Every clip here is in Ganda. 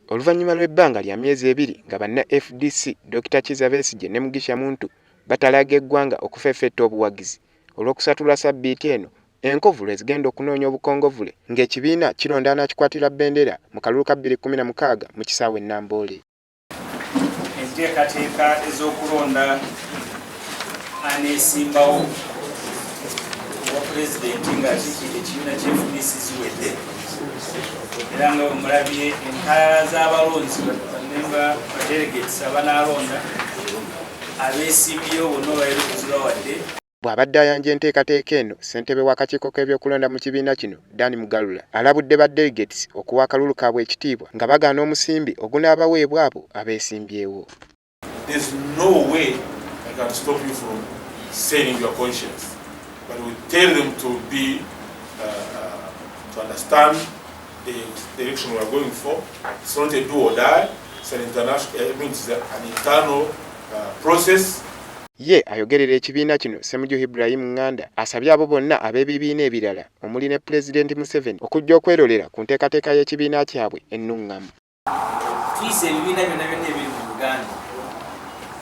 Oluvannyuma lw'ebbanga lya myezi 2 nga banna FDC Dr. Kizza Besigye ne Mugisha Muntu batalaga eggwanga okufeefetta obuwagizi olw'okusatula sabbiiti eno enkovu lwe zigenda okunoonya obukongovule ng'ekibiina kironda anakikwatira bbendera mu kalulu ka 2016 mu kisaawe Namboole. Enteekateeka ez'okulonda aneesimbawo owa pulezidenti nga ekibiina ky'FDC ziwedde era nga bwemulabye enkalala z'abalonzi bammemba badelegates abanaalonda abeesimbyewo bonna obaire okuzibawadde. Bw'abadde ayanja enteekateeka eno ssentebe w'akakiiko k'ebyokulonda mu kibiina kino Dani Mugalula alabudde ba delegates okuwa akalulu kaabwe ekitiibwa nga bagaana omusimbi ogunaabaweebwa abo abeesimbyewo. There's no way I can stop you from saying your conscience, but we tell them to be to understand the direction we are going for. It's not a do or die. It's an internal process. Ye ayogerera ekibiina kino Ssemujju Ibrahim Nganda asabye abo bonna ab'ebibiina ebirala omuli ne Pulezidenti Museveni okujja okwerolera ku nteekateeka y'ekibiina kyabwe ennuŋŋamu. Tuyise ebibiina byonna byonna ebiri mu Uganda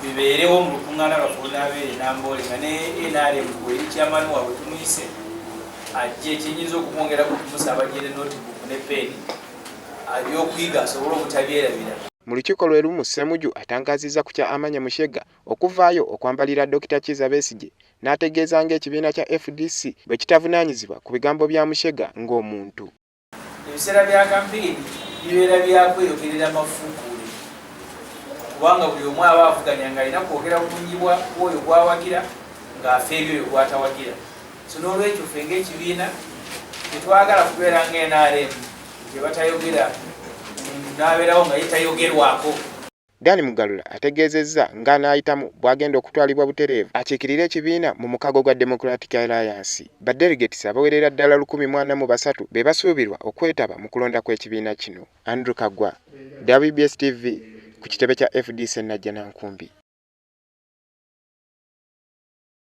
bibeerewo mu lukuŋŋaana lwaffe olunaabeera e Namboole nga ne NRM bw'eri kyamani waabwe tumuyise ajja ekiyinza okumwongera ku tumusaba agire notebook ne peeni abyokuyiga asobole obutabyerabira. Mu lukiiko lwe lumu Ssemujju atangaazizza ku kya Amanya Mushega okuvaayo okwambalira Dr. Kizza Besigye n'ategeeza ng'ekibiina kya FDC bwe kitavunaanyizibwa ku bigambo bya Mushega ng'omuntu. Ebiseera bya kampeeni bibeera byakweyogerera mafuukule kubanga buli omu aba avuganya ng'alina kwogera bulungi bw'oyo gw'awagira ng'afa ebyo gw'atawagira. So n'olwekyo ffe ng'ekibiina tetwagala kubeera ng'NRM gye batayogera n'abeerawo nga yetayogerwako. Dani Mugalula ategeezezza ng'anaayitamu bw'agenda okutwalibwa butereevu akiikirira ekibiina mu mukago gwa Democratic Alliance. Badelegates abawerera ddala 143 be basuubirwa okwetaba mu kulonda kw'ekibiina kino. Andrew Kagwa, WBS TV, ku kitebe kya FDC Najjanankumbi.